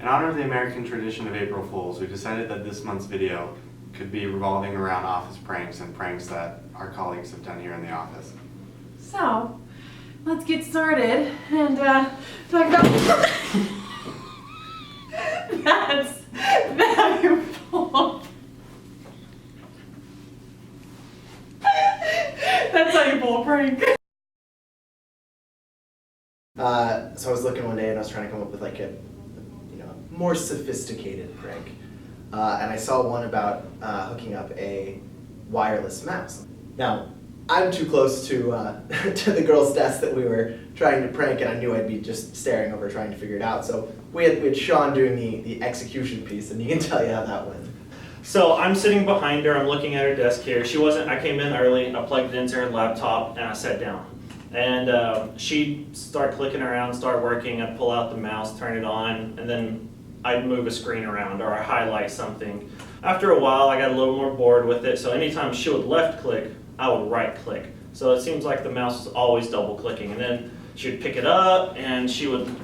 In honor of the American tradition of April Fools, we decided that this month's video could be revolving around office pranks and pranks that our colleagues have done here in the office. So, let's get started and talk about that's valuable. That's how you pull a prank. So I was looking one day and I was trying to come up with like a, more sophisticated prank. And I saw one about hooking up a wireless mouse. Now, I'm too close to to the girl's desk that we were trying to prank, and I knew I'd be just staring over trying to figure it out. So we had Sean doing the execution piece, and he can tell you how that went. So I'm sitting behind her, I'm looking at her desk here. I came in early, I plugged it into her laptop, and I sat down. And she'd start clicking around, start working, I'd pull out the mouse, turn it on, and then I'd move a screen around or I highlight something. After a while, I got a little more bored with it, so anytime she would left click, I would right click. So it seems like the mouse was always double clicking. And then she would pick it up and she would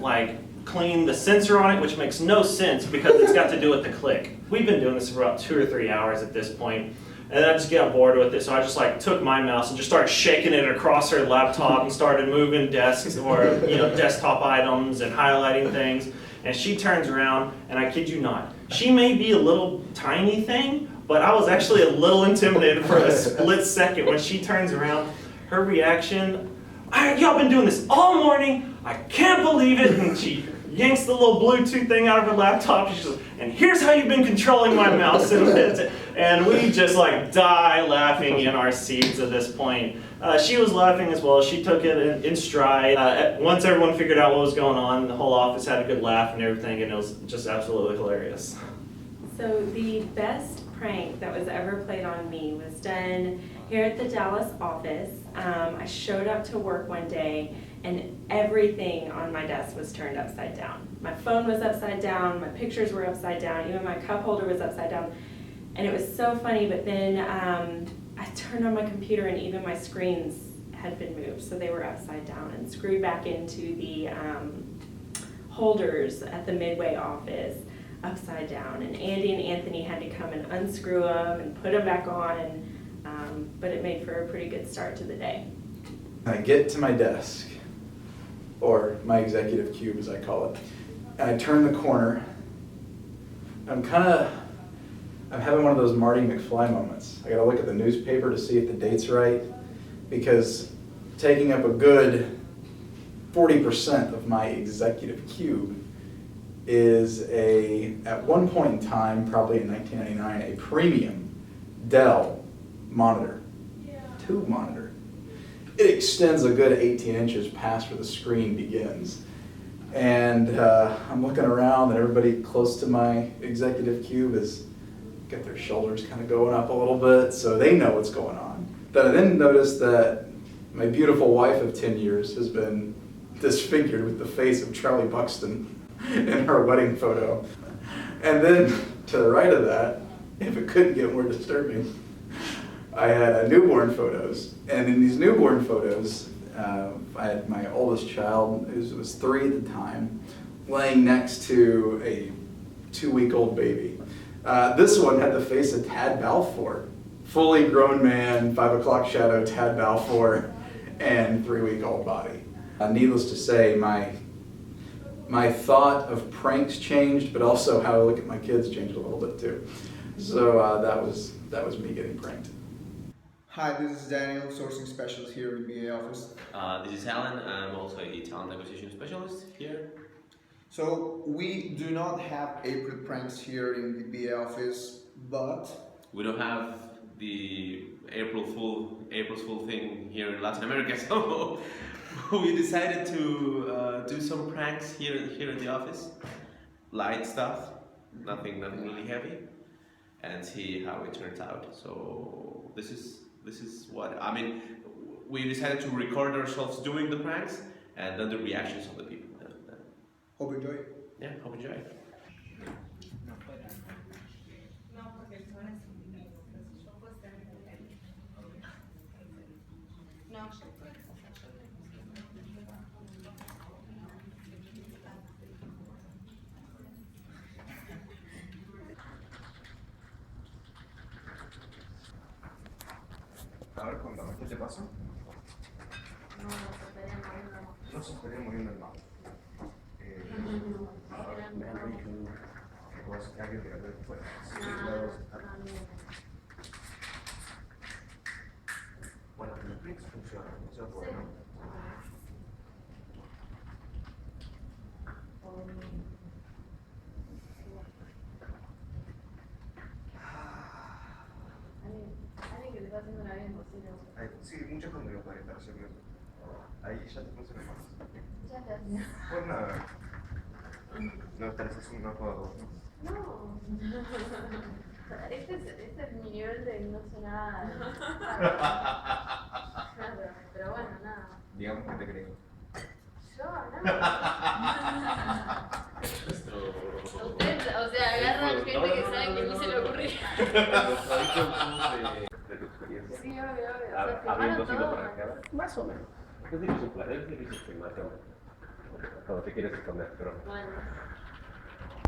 like clean the sensor on it, which makes no sense because it's got to do with the click. We've been doing this for about 2 or 3 hours at this point, and I just got bored with it, so I just like took my mouse and just started shaking it across her laptop and started moving desks or desktop items and highlighting things. And she turns around, and I kid you not, she may be a little tiny thing, but I was actually a little intimidated for a split second when she turns around. Her reaction, y'all been doing this all morning, I can't believe it, and she yanks the little Bluetooth thing out of her laptop, she says, and here's how you've been controlling my mouse. And we just like die laughing in our seats at this point. She was laughing as well. She took it in stride. Once everyone figured out what was going on, the whole office had a good laugh and everything, and it was just absolutely hilarious. So the best prank that was ever played on me was done here at the Dallas office. I showed up to work one day and everything on my desk was turned upside down. My phone was upside down, my pictures were upside down, even my cup holder was upside down. And it was so funny, but then I turned on my computer and even my screens had been moved, so they were upside down and screwed back into the holders at the Midway office upside down. And Andy and Anthony had to come and unscrew them and put them back on, but it made for a pretty good start to the day. I get to my desk, or my executive cube as I call it, and I turn the corner. I'm having one of those Marty McFly moments. I gotta look at the newspaper to see if the date's right, because taking up a good 40% of my executive cube is at one point in time, probably in 1999, a premium Dell monitor, tube monitor. It extends a good 18 inches past where the screen begins. And I'm looking around and everybody close to my executive cube has got their shoulders kind of going up a little bit, so they know what's going on. Then I then noticed that my beautiful wife of 10 years has been disfigured with the face of Charlie Buxton in her wedding photo. And then to the right of that, if it couldn't get more disturbing, I had newborn photos. And in these newborn photos, I had my oldest child, who was 3 at the time, laying next to a 2-week-old baby. This one had the face of Tad Balfour, fully grown man, 5 o'clock shadow, Tad Balfour, and 3-week-old body. Needless to say, my thought of pranks changed, but also how I look at my kids changed a little bit too. So that was me getting pranked. Hi, this is Daniel, sourcing specialist here in the BA office. This is Alan. I'm also a talent acquisition specialist here. So we do not have April pranks here in the BA office, but We don't have the April's Fool thing here in Latin America, so we decided to do some pranks here in the office, light stuff, nothing really heavy, and see how it turns out. So this is what I mean. We decided to record ourselves doing the pranks and then the reactions of the people. hope you enjoy. Yeah, hope you enjoy. pasó? No, se estaría muriendo. No se estaría muriendo el mago. Me han dicho que vas a alguien que la ve fuera. Bueno, los clics funcionan, eso es bueno. Alguien que te está haciendo la vida imposible. Sí, muchas cosas me pueden estar haciendo. Ahí ya te funciona más. Ya te hacía. Pues nada. No estarás haciendo un juego, ¿no? No. Este es mi nivel de no sé nada. Claro, pero bueno, nada. Digamos que te creo. Yo, nada. Usted, o sea, agarra gente que sabe que ni se le ocurriría. De tu experiencia. Sí, obvio, obvio. O sea, Habiendo filmaron sido todo. franqueada. Más o menos. Es difícil filmar, cuando te quieres esconder, pero Bueno.